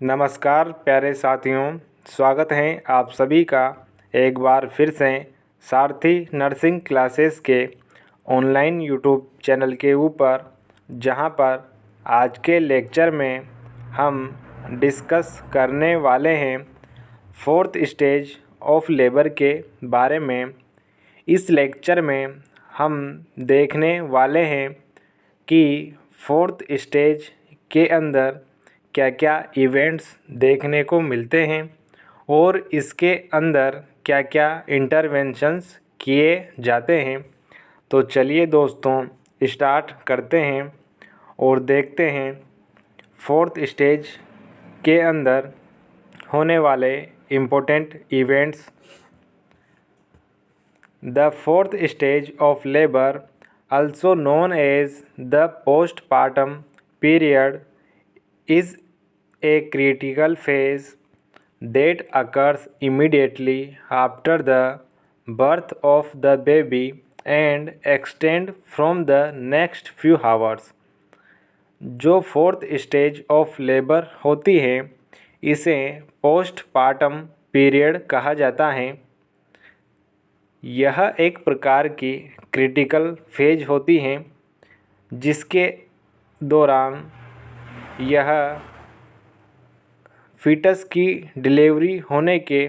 नमस्कार प्यारे साथियों, स्वागत है आप सभी का एक बार फिर से सारथी नर्सिंग क्लासेस के ऑनलाइन यूट्यूब चैनल के ऊपर, जहां पर आज के लेक्चर में हम डिस्कस करने वाले हैं फोर्थ स्टेज ऑफ लेबर के बारे में। इस लेक्चर में हम देखने वाले हैं कि फोर्थ स्टेज के अंदर क्या क्या इवेंट्स देखने को मिलते हैं और इसके अंदर क्या क्या इंटरवेंशंस किए जाते हैं। तो चलिए दोस्तों, स्टार्ट करते हैं और देखते हैं फोर्थ स्टेज के अंदर होने वाले important events. The fourth stage of labour, also known as the postpartum period, is a critical phase that occurs immediately after the birth of the baby and extend from the next few hours। जो fourth stage of labour होती है इसे postpartum period कहा जाता है। यह एक प्रकार की क्रिटिकल फेज होती है जिसके दौरान यह फीटस की डिलीवरी होने के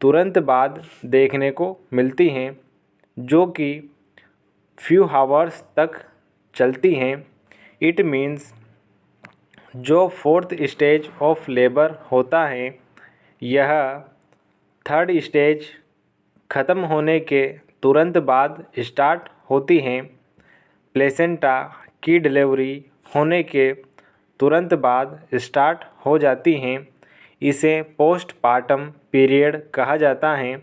तुरंत बाद देखने को मिलती हैं, जो कि फ्यू हावर्स तक चलती हैं। इट मीन्स जो फोर्थ स्टेज ऑफ लेबर होता है यह थर्ड स्टेज ख़त्म होने के तुरंत बाद स्टार्ट होती हैं। प्लेसेंटा की डिलीवरी होने के तुरंत बाद स्टार्ट हो जाती हैं। इसे पोस्टपार्टम पीरियड कहा जाता है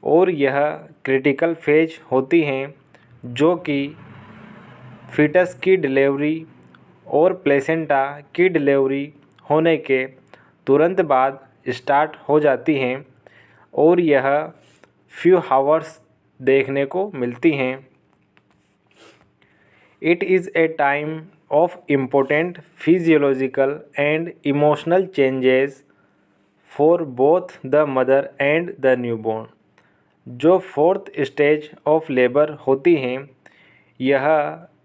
और यह क्रिटिकल फेज होती हैं जो कि फीटस की डिलीवरी और प्लेसेंटा की डिलीवरी होने के तुरंत बाद स्टार्ट हो जाती हैं और यह फ्यू हावर्स देखने को मिलती हैं। It is a time of important physiological and emotional changes for both the mother and the newborn। जो फोर्थ स्टेज ऑफ लेबर होती हैं यह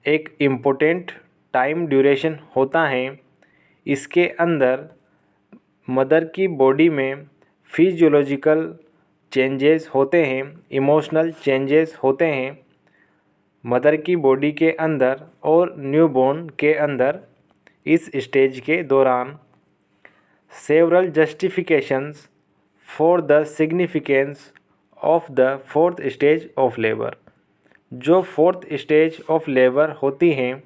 एक इम्पोर्टेंट टाइम ड्यूरेशन होता है। इसके अंदर मदर की बॉडी में फिजियोलॉजिकल चेंजेस होते हैं, इमोशनल चेंजेस होते हैं मदर की बॉडी के अंदर और न्यूबॉर्न के अंदर। इस स्टेज के दौरान several justifications for the significance of the fourth stage of labour. जो फोर्थ स्टेज ऑफ लेबर होती हैं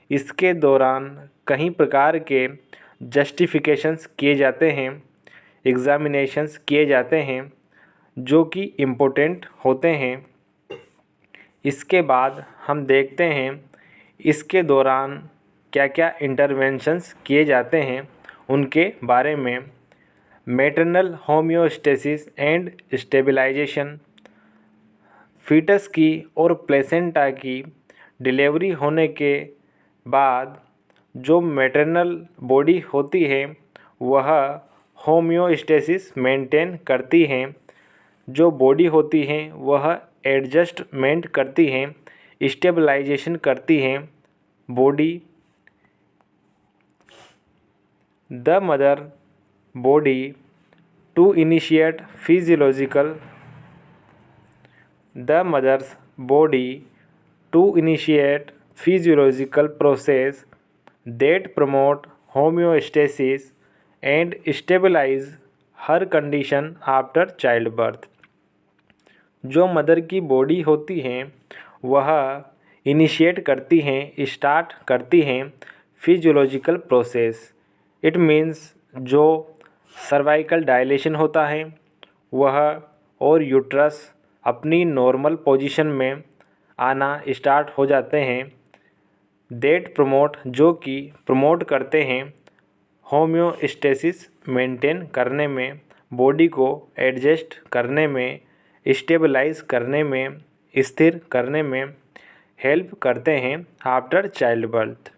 इसके दौरान कई प्रकार के जस्टिफिकेशंस किए जाते हैं, एग्जामिनेशंस किए जाते हैं जो कि इम्पोर्टेंट होते हैं। इसके बाद हम देखते हैं इसके दौरान क्या क्या इंटरवेंशंस किए जाते हैं उनके बारे में। Maternal homeostasis and stabilisation, foetus की और प्लेसेंटा की डिलीवरी होने के बाद जो मैटरनल बॉडी होती है वह होम्योस्टेसिस मेंटेन करती हैं। जो बॉडी होती है वह एडजस्टमेंट करती हैं, स्टेबलाइजेशन करती हैं body. The mother body to initiate physiological the mother's body to initiate physiological process that promote homeostasis and stabilise her condition after childbirth. जो मदर की बॉडी होती हैं वह इनिशिएट करती हैं, स्टार्ट करती हैं फिजियोलॉजिकल प्रोसेस। इट मीन्स जो सर्वाइकल डायलेशन होता है वह और यूट्रस अपनी नॉर्मल पोजीशन में आना स्टार्ट हो जाते हैं। दैट प्रमोट, जो कि प्रमोट करते हैं होम्योस्टेसिस मेंटेन करने में, बॉडी को एडजस्ट करने में, स्टेबलाइज करने में, स्थिर करने में हेल्प करते हैं after child birth.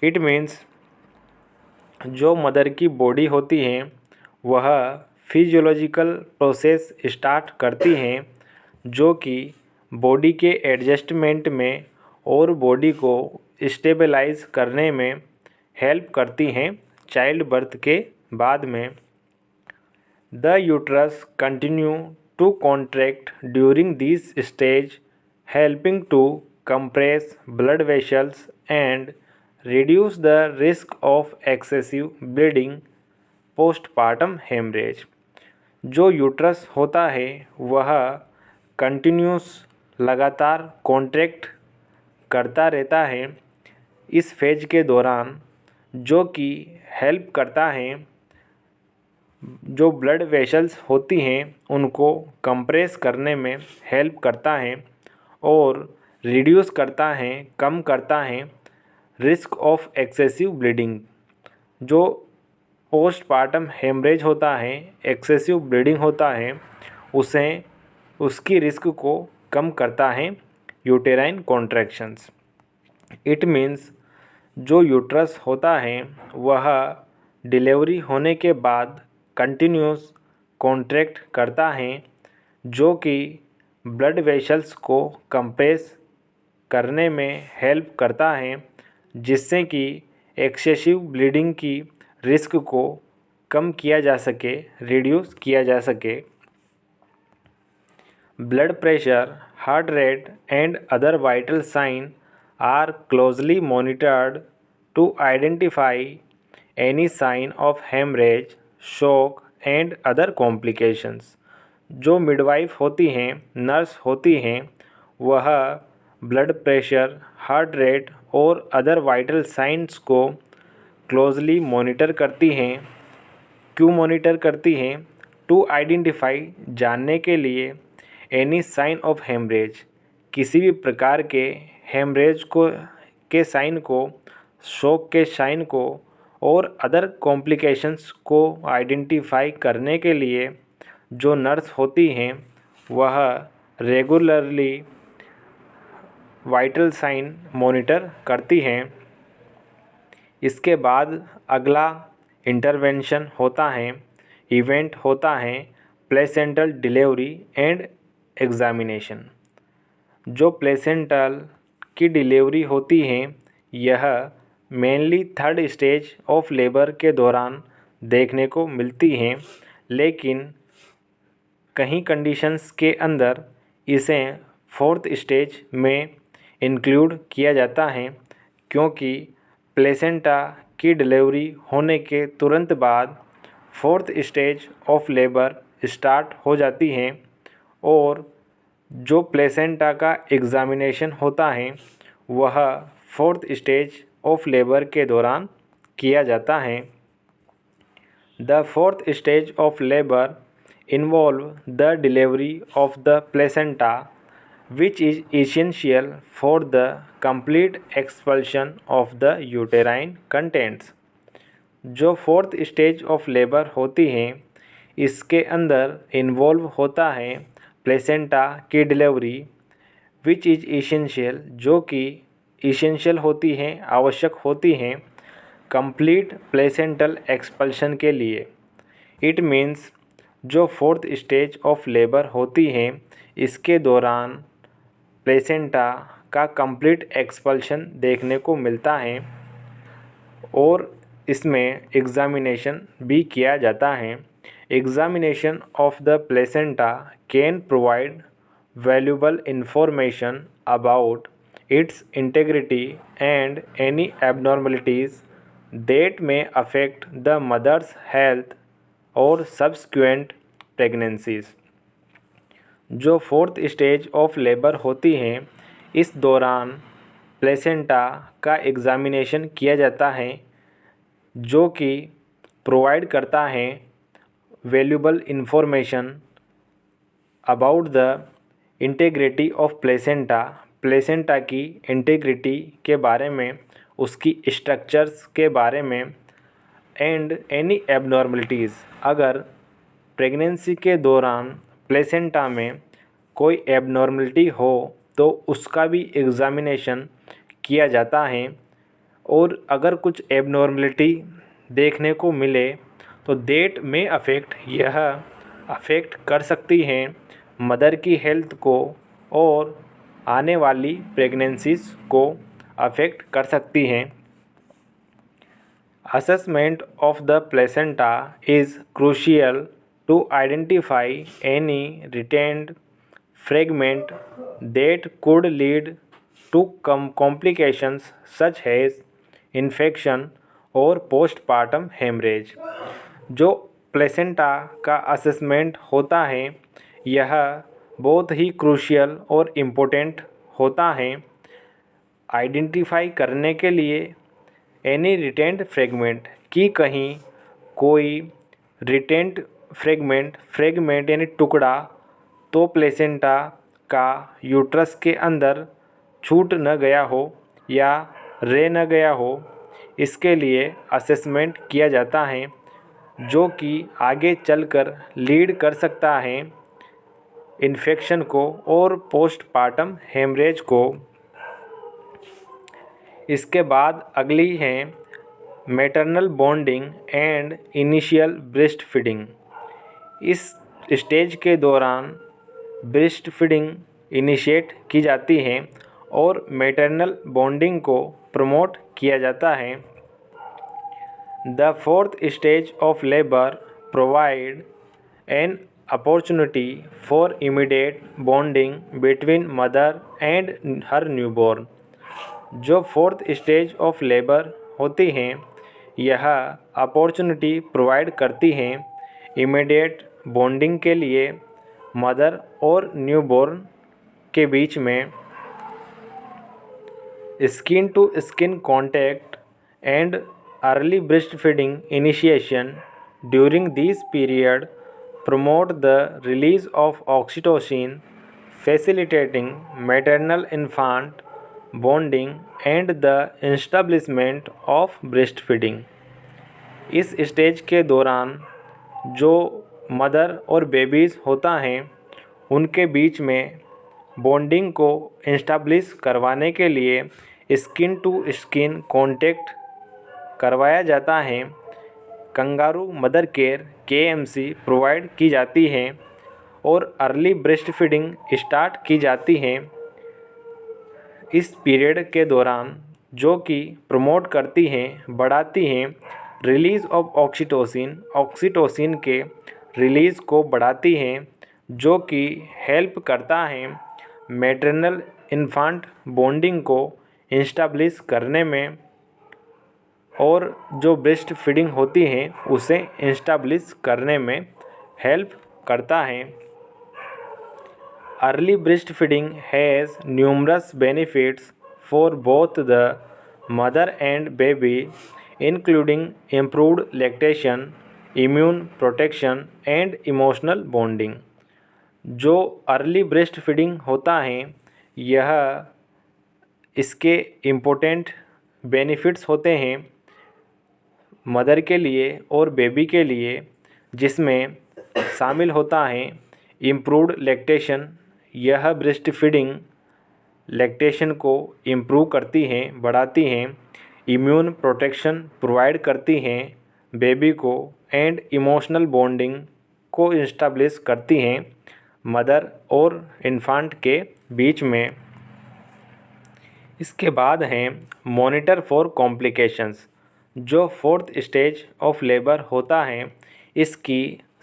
It means जो मदर की बॉडी होती है वह फिजियोलॉजिकल प्रोसेस स्टार्ट करती हैं जो कि बॉडी के एडजस्टमेंट में और बॉडी को स्टेबलाइज करने में हेल्प करती हैं चाइल्ड बर्थ के बाद में। The uterus continue to contract during this stage helping to compress blood vessels and reduce the risk of excessive bleeding postpartum hemorrhage। जो यूट्रस होता है वह कंटिन्यूस लगातार कॉन्ट्रैक्ट करता रहता है इस फेज के दौरान, जो कि हेल्प करता है जो ब्लड वेसल्स होती हैं उनको कंप्रेस करने में हेल्प करता है और रिड्यूस करता है, कम करता है रिस्क ऑफ एक्सेसिव ब्लीडिंग। जो पोस्टपार्टम हेमरेज होता है, एक्सेसिव ब्लीडिंग होता है, उसे उसकी रिस्क को कम करता है यूटेराइन कॉन्ट्रैक्शंस। इट मीन्स जो यूट्रस होता है वह डिलीवरी होने के बाद कंटिन्यूस कॉन्ट्रैक्ट करता है जो कि ब्लड वेसल्स को कंप्रेस करने में हेल्प करता है जिससे कि एक्सेसिव ब्लीडिंग की रिस्क को कम किया जा सके, रिड्यूस किया जा सके। Blood pressure, heart rate and other vital sign are closely monitored to identify any sign of haemorrhage, shock and other complications. जो मिडवाइफ होती हैं, नर्स होती हैं, वह ब्लड प्रेशर, हार्ट रेट और अदर वाइटल साइंस को क्लोजली मॉनिटर करती हैं। क्यों मॉनिटर करती हैं? टू आइडेंटिफाई, जानने के लिए, एनी साइन ऑफ हेमरेज, किसी भी प्रकार के हेमरेज को के साइन को, शॉक के साइन को और अदर कॉम्प्लिकेशंस को आइडेंटिफाई करने के लिए जो नर्स होती हैं वह रेगुलरली वाइटल साइन मॉनिटर करती हैं। इसके बाद अगला इंटरवेंशन होता है, इवेंट होता है प्लेसेंटल डिलीवरी एंड एग्जामिनेशन। जो प्लेसेंटल की डिलीवरी होती है यह mainly third stage of labour के दौरान देखने को मिलती हैं, लेकिन कहीं कंडीशंस के अंदर इसे फोर्थ स्टेज में इंक्लूड किया जाता है क्योंकि प्लेसेंटा की डिलीवरी होने के तुरंत बाद fourth stage of labour start हो जाती हैं और जो प्लेसेंटा का एग्ज़ामिनेशन होता है वह फोर्थ स्टेज ऑफ लेबर के दौरान किया जाता है। The fourth stage of labour involve the delivery of the placenta, which is essential for the complete expulsion of the uterine contents। जो फोर्थ स्टेज ऑफ लेबर होती हैं इसके अंदर इन्वॉल्व होता है प्लेसेंटा की डिलीवरी, विच इज़ इसेंशियल, जो कि इसेंशियल होती हैं, आवश्यक होती हैं कंप्लीट प्लेसेंटल एक्सपल्शन के लिए। इट मीन्स जो फोर्थ स्टेज ऑफ लेबर होती हैं इसके दौरान प्लेसेंटा का कंप्लीट एक्सपल्शन देखने को मिलता है और इसमें एग्ज़ामिनेशन भी किया जाता है। Examination of the placenta can provide valuable information about its integrity and any abnormalities that may affect the mother's health और सब्सिक्वेंट प्रेगनेंसीज। जो फोर्थ स्टेज ऑफ लेबर होती हैं इस दौरान प्लेसेंटा का एग्ज़ामिनेशन किया जाता है जो कि प्रोवाइड करता है valuable information about the integrity of placenta, placenta की इंटेग्रिटी के बारे में, उसकी स्ट्रक्चर्स के बारे में एंड एनी एबनॉर्मलिटीज़, अगर प्रेगनेंसी के दौरान प्लेसेंटा में कोई एबनॉर्मलिटी हो तो उसका भी एग्ज़ामिनेशन किया जाता है और अगर कुछ एबनॉर्मलिटी देखने को मिले तो डेट में यह अफेक्ट कर सकती हैं मदर की हेल्थ को और आने वाली प्रेगनेंसीज को अफेक्ट कर सकती हैं। Assessment of the placenta is crucial to identify any retained fragment that could lead to complications such as infection और postpartum hemorrhage। जो प्लेसेंटा का असेसमेंट होता है यह बहुत ही क्रूशियल और इम्पोर्टेंट होता है आइडेंटिफाई करने के लिए एनी रिटेंड फ्रेगमेंट कि कहीं कोई रिटेंड फ्रेगमेंट यानी टुकड़ा तो प्लेसेंटा का यूट्रस के अंदर छूट न गया हो या रह न गया हो, इसके लिए असेसमेंट किया जाता है जो कि आगे चलकर लीड कर सकता है इन्फेक्शन को और पोस्टपार्टम हेमरेज को। इसके बाद अगली है maternal bonding and initial breast feeding. इस स्टेज के दौरान ब्रेस्ट फीडिंग इनिशिएट की जाती है और मैटरनल बॉन्डिंग को प्रमोट किया जाता है। The fourth stage of labour provide an opportunity for immediate bonding between mother and her newborn. जो फोर्थ स्टेज ऑफ लेबर होती हैं यह अपॉर्चुनिटी प्रोवाइड करती हैं इमीडिएट बॉन्डिंग के लिए मदर और न्यूबॉर्न के बीच में। Skin to skin contact and early breastfeeding initiation during this period promote the release of oxytocin, facilitating maternal infant bonding and the establishment of breastfeeding। इस stage के दौरान जो मदर और बेबीज़ होता हैं उनके बीच में बॉन्डिंग को इस्टेब्लिश करवाने के लिए स्किन टू स्किन कॉन्टैक्ट करवाया जाता है। Kangaroo mother care KMC provide की जाती है और अर्ली ब्रेस्ट फीडिंग स्टार्ट की जाती है इस पीरियड के दौरान, जो कि प्रमोट करती हैं बढ़ाती हैं रिलीज़ ऑफ ऑक्सीटोसिन के रिलीज़ को बढ़ाती हैं जो कि हेल्प करता है मैटरनल इन्फांट बॉन्डिंग को इस्टेब्लिश करने में और जो ब्रेस्ट फीडिंग होती है उसे इस्टेब्लिश करने में हेल्प करता है। Early breast feeding has numerous benefits for both the mother and baby including improved lactation, immune protection and emotional bonding. जो अर्ली ब्रेस्ट फीडिंग होता है यह इसके इम्पोर्टेंट बेनिफिट्स होते हैं मदर के लिए और बेबी के लिए, जिसमें शामिल होता है इम्प्रूव्ड लैक्टेशन। यह ब्रेस्ट फीडिंग लैक्टेशन को इम्प्रूव करती हैं बढ़ाती हैं। इम्यून प्रोटेक्शन प्रोवाइड करती हैं बेबी को एंड इमोशनल बॉन्डिंग को इस्टेब्लिश करती हैं मदर और इन्फांट के बीच में। इसके बाद हैं मॉनिटर फॉर कॉम्प्लिकेशंस। जो फोर्थ स्टेज ऑफ लेबर होता है इसकी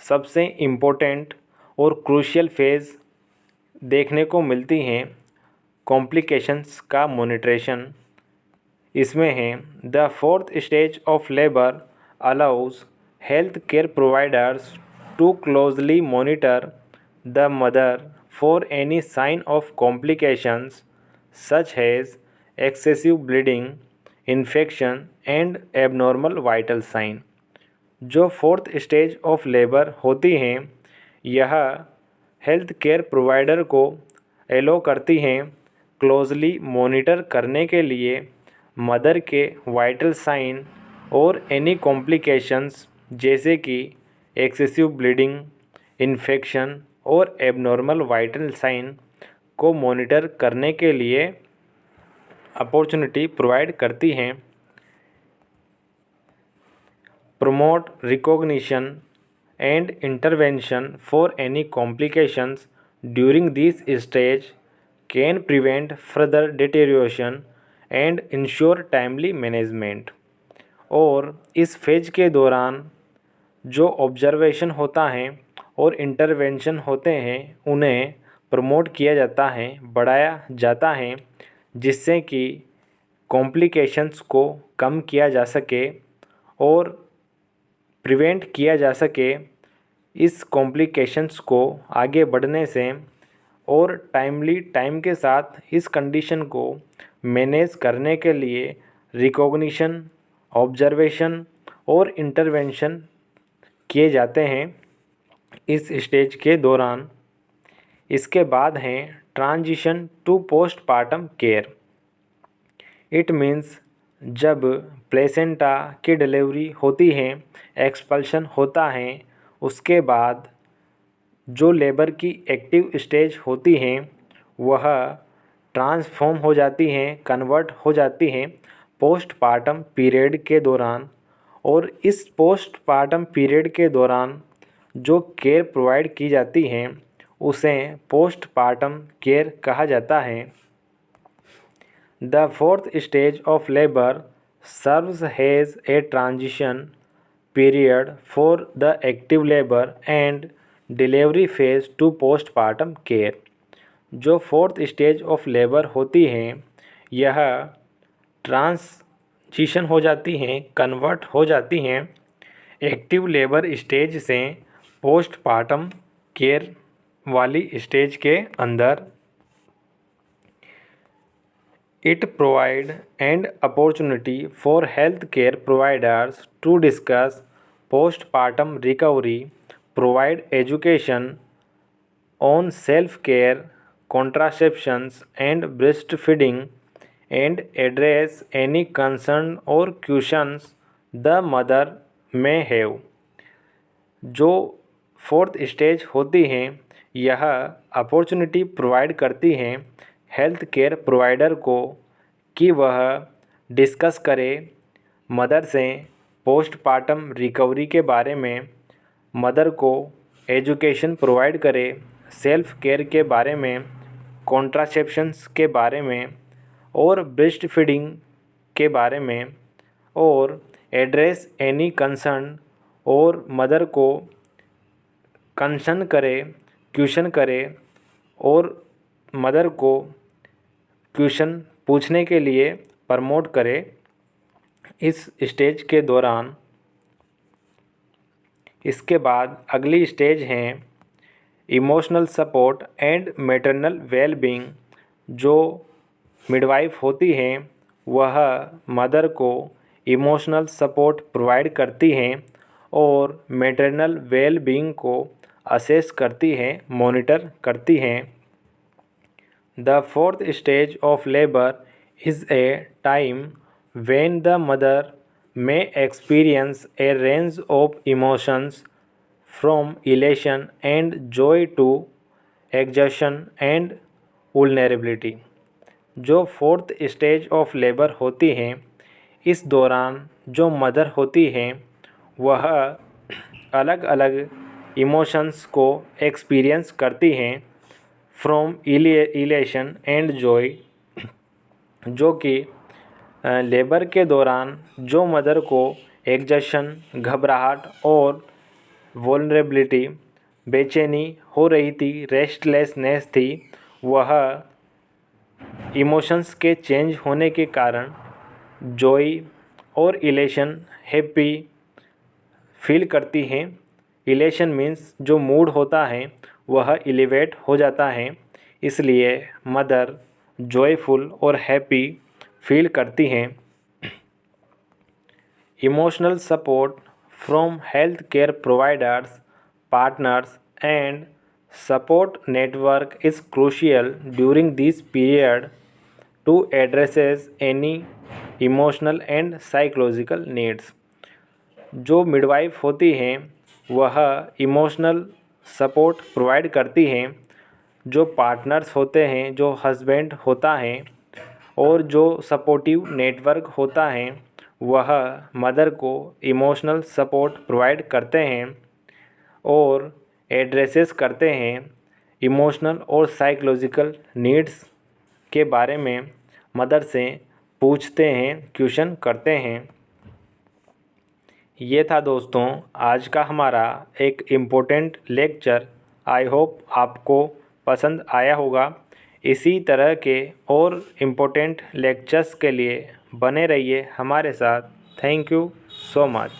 सबसे इम्पोर्टेंट और क्रूशियल फेज़ देखने को मिलती हैं कॉम्प्लिकेशंस का मॉनिटरेशन। इसमें है the fourth stage of labour allows health care providers to closely monitor the mother for any sign of complications such as excessive bleeding, infection and abnormal vital sign. जो fourth stage of labour होती हैं यह health care provider को allow करती हैं closely monitor करने के लिए मदर के वाइटल साइन और एनी कॉम्प्लिकेशंस जैसे कि एक्सेसिव ब्लीडिंग, इन्फेक्शन और एबनॉर्मल वाइटल साइन को मॉनिटर करने के लिए अपॉर्चुनिटी प्रोवाइड करती हैं। promote recognition and intervention for any complications during this stage, can prevent further deterioration and ensure timely management। और इस फेज के दौरान जो ऑब्जर्वेशन होता है और इंटरवेंशन होते हैं उन्हें प्रमोट किया जाता है, बढ़ाया जाता है, जिससे कि कॉम्प्लिकेशंस को कम किया जा सके और प्रिवेंट किया जा सके इस कॉम्प्लिकेशंस को आगे बढ़ने से, और टाइम के साथ इस कंडीशन को मैनेज करने के लिए रिकॉग्निशन, ऑब्जर्वेशन और इंटरवेंशन किए जाते हैं इस स्टेज के दौरान। इसके बाद हैं transition to postpartum care. It means जब प्लेसेंटा की डिलीवरी होती है, एक्सपल्शन होता है, उसके बाद जो लेबर की एक्टिव स्टेज होती हैं वह ट्रांसफॉर्म हो जाती हैं, कन्वर्ट हो जाती हैं पोस्टपार्टम पीरियड के दौरान। और इस पोस्टपार्टम पीरियड के दौरान जो केयर प्रोवाइड की जाती हैं उसे पोस्टपार्टम केयर कहा जाता है। The fourth stage of labour serves as a transition period for the active labour and delivery phase to postpartum care. जो फोर्थ स्टेज ऑफ लेबर होती हैं यह ट्रांजिशन हो जाती हैं, कन्वर्ट हो जाती हैं एक्टिव लेबर स्टेज से पोस्टपार्टम केयर वाली स्टेज के अंदर। It provide an opportunity for healthcare providers to discuss postpartum recovery, provide education on self-care, contraceptions and breastfeeding, and address any concern or questions the mother may have। जो fourth stage होती हैं यह opportunity provide करती हैं health care provider को कि वह discuss करे मदर से पोस्टपार्टम रिकवरी के बारे में, मदर को एजुकेशन प्रोवाइड करे सेल्फ केयर के बारे में, कॉन्ट्रासेप्शंस के बारे में और ब्रेस्ट फीडिंग के बारे में, और एड्रेस एनी कंसर्न और मदर को कंसर्न करे, क्वेश्चन करे और मदर को क्वेश्चन पूछने के लिए प्रमोट करे इस स्टेज के दौरान। इसके बाद अगली स्टेज हैं emotional support and maternal wellbeing. जो मिडवाइफ होती हैं वह मदर को इमोशनल सपोर्ट प्रोवाइड करती हैं और मैटरनल वेलबींग को असेस करती हैं, मॉनिटर करती हैं। The fourth stage of labor is a time when the mother may experience a range of emotions from elation and joy to exhaustion and vulnerability। जो fourth stage of labour होती हैं इस दौरान जो मदर होती हैं वह अलग अलग इमोशंस को एक्सपीरियंस करती हैं फ्रॉम इलेशन एंड जॉय। जो कि लेबर के दौरान जो मदर को एग्जॉशन, घबराहट और वल्नरेबिलिटी, बेचैनी हो रही थी, रेस्टलेसनेस थी, वह इमोशंस के चेंज होने के कारण जॉय और इलेशन, हैप्पी फील करती हैं। इलेशन मीन्स जो मूड होता है वह एलिवेट हो जाता है, इसलिए मदर जॉयफुल और हैप्पी फील करती हैं। Emotional support from health care providers, partners and support network is crucial during this period to addresses any emotional and psychological needs. जो मिडवाइफ होती हैं वह इमोशनल सपोर्ट प्रोवाइड करती हैं। जो पार्टनर्स होते हैं, जो हस्बैंड होता है और जो सपोर्टिव नेटवर्क होता है वह मदर को इमोशनल सपोर्ट प्रोवाइड करते हैं और एड्रेसेस करते हैं इमोशनल और साइकोलॉजिकल नीड्स के बारे में मदर से पूछते हैं, क्वेश्चन करते हैं। ये था दोस्तों आज का हमारा एक इम्पोर्टेंट लेक्चर। आई होप आपको पसंद आया होगा। इसी तरह के और इम्पोर्टेंट लेक्चर्स के लिए बने रहिए हमारे साथ। Thank you so much.